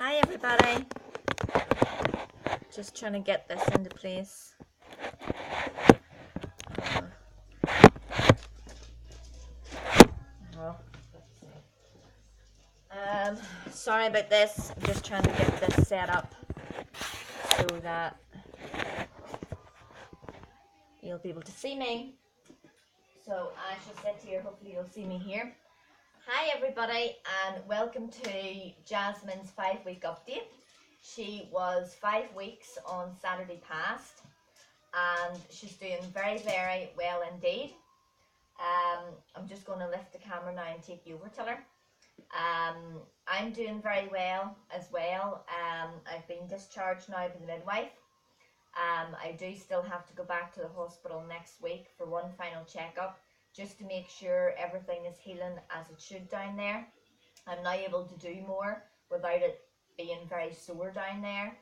Hi everybody. Just trying to get this into place. Oh. Sorry about this. I'm just trying to get this set up so that you'll be able to see me. So I shall sit here. Hopefully you'll see me here. Hi everybody and welcome to Jasmine's 5-week update. She was 5 weeks on Saturday past and she's doing very, very well indeed. I'm just going to lift the camera now and take you over to her. I'm doing very well as well. I've been discharged now by the midwife. I do still have to go back to the hospital next week for one final checkup just to make sure everything is healing as it should down there. I'm now able to do more without it being very sore down there.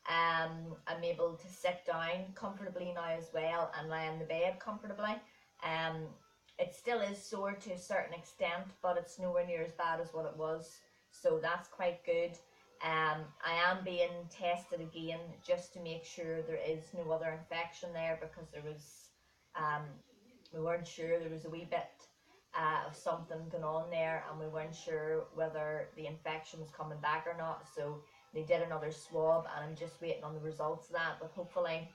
I'm able to sit down comfortably now as well and lie on the bed comfortably. It still is sore to a certain extent, but it's nowhere near as bad as what it was, so that's quite good. I am being tested again just to make sure there is no other infection there, because there was, we weren't sure, there was a wee bit of something going on there and we weren't sure whether the infection was coming back or not, so they did another swab and I'm just waiting on the results of that, but hopefully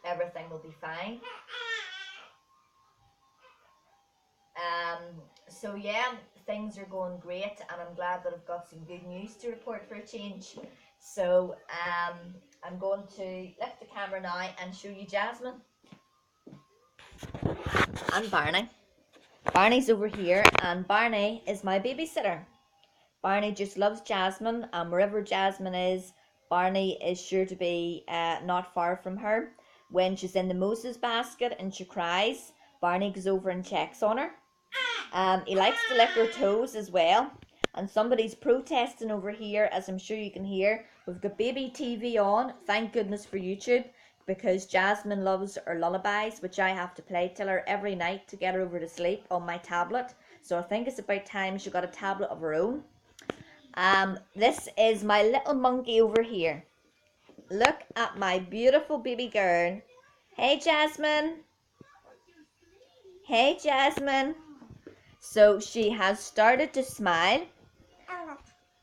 everything will be fine. So yeah, things are going great and I'm glad that I've got some good news to report for a change. So I'm going to lift the camera now and show you Jasmine and Barney. Barney's over here and Barney is my babysitter. Barney just loves Jasmine, and wherever Jasmine is, Barney is sure to be not far from her. When she's in the Moses basket and she cries, Barney goes over and checks on her. He likes to lick her toes as well. And somebody's protesting over here, as I'm sure you can hear. We've got baby TV on, thank goodness for YouTube, because Jasmine loves her lullabies, which I have to play to her every night to get her over to sleep on my tablet. So I think it's about time she got a tablet of her own. This is my little monkey over here. Look at my beautiful baby girl. Hey Jasmine. Hey Jasmine. So she has started to smile.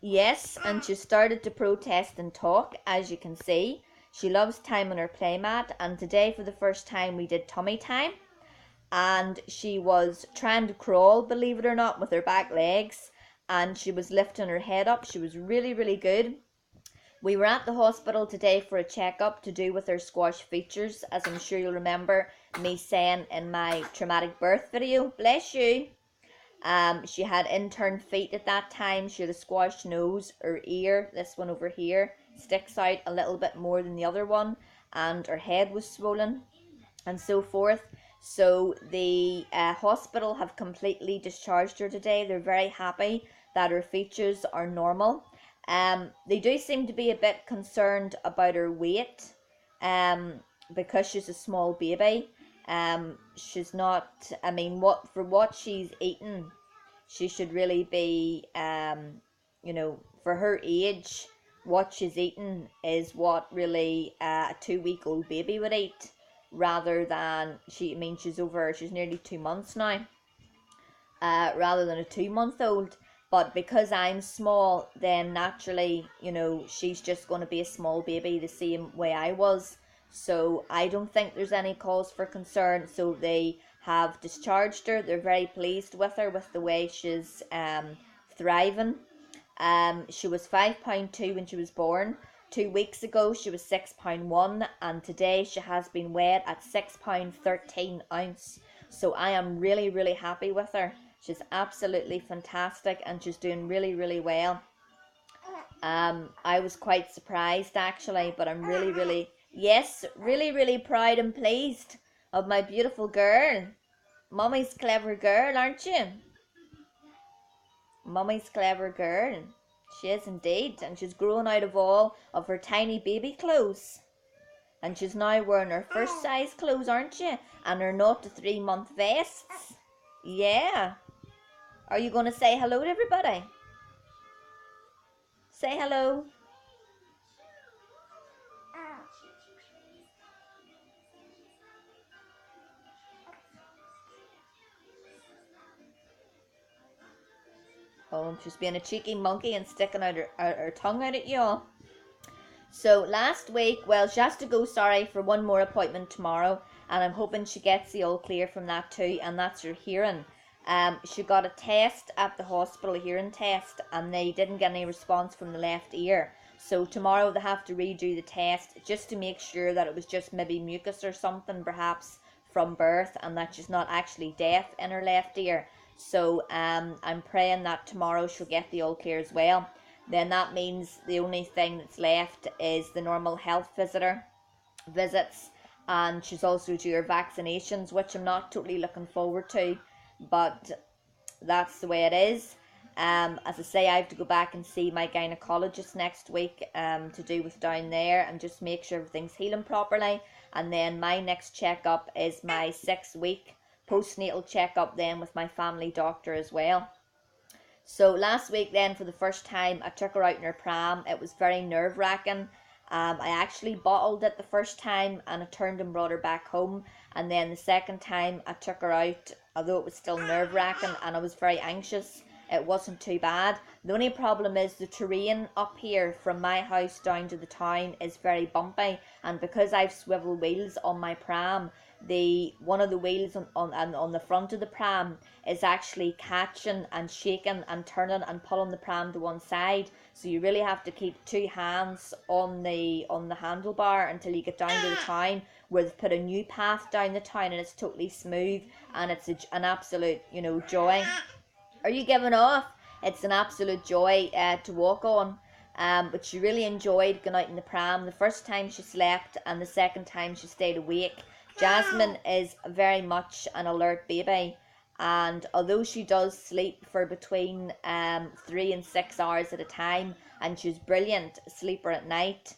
Yes, and she started to protest and talk, as you can see. She loves time on her playmat, and today for the first time we did tummy time. And she was trying to crawl, believe it or not, with her back legs. And she was lifting her head up. She was really, really good. We were at the hospital today for a checkup to do with her squash features, as I'm sure you'll remember me saying in my traumatic birth video. Bless you. She had inturned feet at that time. She had a squashed nose. Her ear, this one over here, sticks out a little bit more than the other one, and her head was swollen and so forth. So the hospital have completely discharged her today. They're very happy that her features are normal. They do seem to be a bit concerned about her weight, because she's a small baby. She's not, I mean, for what she's eaten, she should really be, for her age, what she's eaten is what really a 2-week-old baby would eat, rather than, she's nearly 2 months now, rather than a 2-month-old. But because I'm small, then naturally, she's just going to be a small baby the same way I was. So I don't think there's any cause for concern. So they have discharged her. They're very pleased with her, with the way she's thriving. She was 5.2 when she was born. 2 weeks ago she was 6.1, and today she has been weighed at 6.13 ounce. So I am really, really happy with her. She's absolutely fantastic and she's doing really, really well. I was quite surprised actually, but I'm really, really, yes, really, really proud and pleased of my beautiful girl. Mummy's clever girl, aren't you? Mummy's clever girl. She is indeed, and she's grown out of all of her tiny baby clothes. And she's now wearing her first size clothes, aren't you? And her 0 to 3 month vests. Yeah. Are you going to say hello to everybody? Say hello. Oh, she's being a cheeky monkey and sticking out her tongue out at you all. So last week, well, she has to go, sorry, for one more appointment tomorrow, and I'm hoping she gets the all clear from that too, and that's her hearing. She got a test at the hospital, a hearing test, and they didn't get any response from the left ear. So tomorrow they have to redo the test just to make sure that it was just maybe mucus or something, perhaps from birth, and that she's not actually deaf in her left ear. So I'm praying that tomorrow she'll get the all clear as well. Then that means the only thing that's left is the normal health visits, and she's also due her vaccinations, which I'm not totally looking forward to, but that's the way it is. As I say, I have to go back and see my gynecologist next week to do with down there and just make sure everything's healing properly. And then my next checkup is my 6-week postnatal checkup then with my family doctor as well. So last week then, for the first time, I took her out in her pram. It was very nerve-wracking. I actually bottled it the first time and I turned and brought her back home. And then the second time I took her out, although it was still nerve-wracking and I was very anxious, it wasn't too bad. The only problem is the terrain up here from my house down to the town is very bumpy. And because I've swivel wheels on my pram, one of the wheels on the front of the pram is actually catching and shaking and turning and pulling the pram to one side, so you really have to keep 2 hands on the handlebar until you get down to the town, where they've put a new path down the town and it's totally smooth, and it's an absolute joy. Are you giving off? It's an absolute joy to walk on. But she really enjoyed going out in the pram. The first time she slept and the second time she stayed awake. Jasmine is very much an alert baby, and although she does sleep for between 3 and 6 hours at a time, and she's brilliant sleeper at night,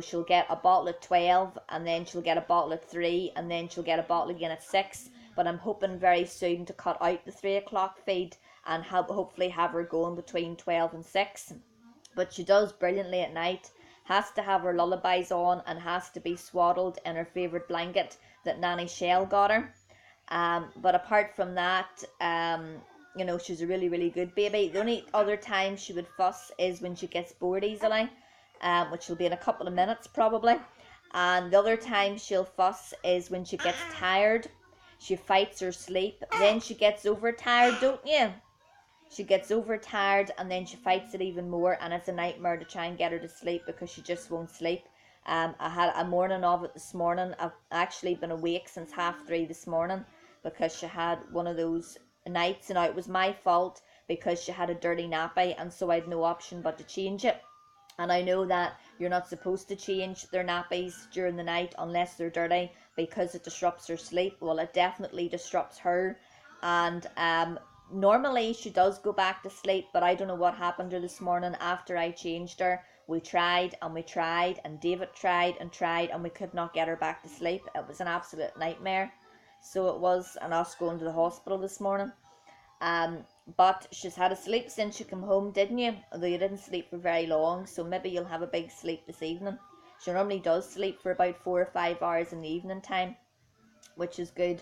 she'll get a bottle at 12, and then she'll get a bottle at 3, and then she'll get a bottle again at 6. But I'm hoping very soon to cut out the 3 o'clock feed and hopefully have her going between 12 and 6. But she does brilliantly at night. Has to have her lullabies on and has to be swaddled in her favourite blanket that Nanny Shell got her. But apart from that, she's a really, really good baby. The only other time she would fuss is when she gets bored easily, which will be in a couple of minutes probably. And the other time she'll fuss is when she gets tired. She fights her sleep. Then she gets overtired, don't you? She gets overtired and then she fights it even more, and it's a nightmare to try and get her to sleep because she just won't sleep. I had a morning of it this morning. I've actually been awake since 3:30 this morning because she had one of those nights, and it was my fault because she had a dirty nappy, and so I had no option but to change it. And I know that you're not supposed to change their nappies during the night unless they're dirty because it disrupts her sleep. Well, it definitely disrupts her, and normally she does go back to sleep, but I don't know what happened to her this morning after I changed her. We tried and we tried, and David tried, and we could not get her back to sleep. It was an absolute nightmare. So it was, and us going to the hospital this morning. But she's had a sleep since she came home, didn't you? Although you didn't sleep for very long, so maybe you'll have a big sleep this evening. She normally does sleep for about 4 or 5 hours in the evening time, which is good.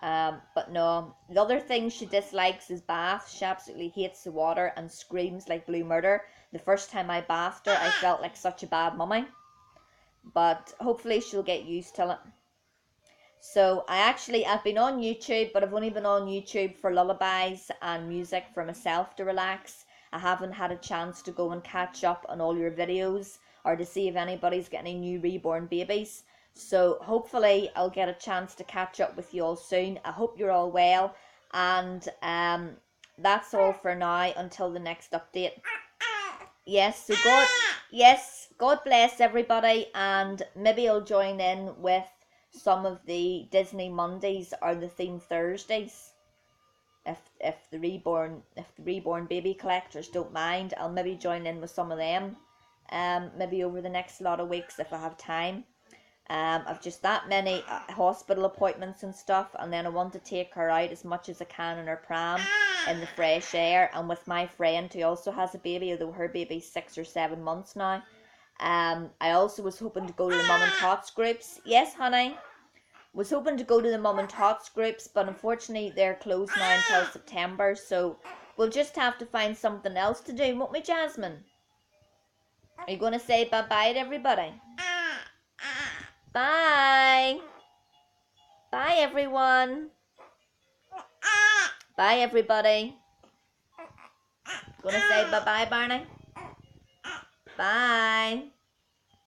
But no, the other thing she dislikes is baths. She absolutely hates the water and screams like blue murder. The first time I bathed her, I felt like such a bad mummy. But hopefully she'll get used to it. So I've been on YouTube, but I've only been on YouTube for lullabies and music for myself to relax. I haven't had a chance to go and catch up on all your videos or to see if anybody's getting any new reborn babies. So hopefully I'll get a chance to catch up with you all soon. I hope you're all well, and that's all for now until the next update. Yes, so God bless everybody, and maybe I'll join in with some of the Disney Mondays or the theme Thursdays. If the reborn baby collectors don't mind, I'll maybe join in with some of them. Maybe over the next lot of weeks if I have time. I've just that many hospital appointments and stuff, and then I want to take her out as much as I can in her pram in the fresh air, and with my friend who also has a baby, although her baby's 6 or 7 months now. I also was hoping to go to the Mum and Tots groups. Yes, honey. Was hoping to go to the Mum and Tots groups, but unfortunately they're closed now until September, so We'll just have to find something else to do, won't we, Jasmine? Are you going to say bye-bye to everybody? Bye. Bye, everyone. Bye, everybody. Going to say bye-bye, Barney? Bye.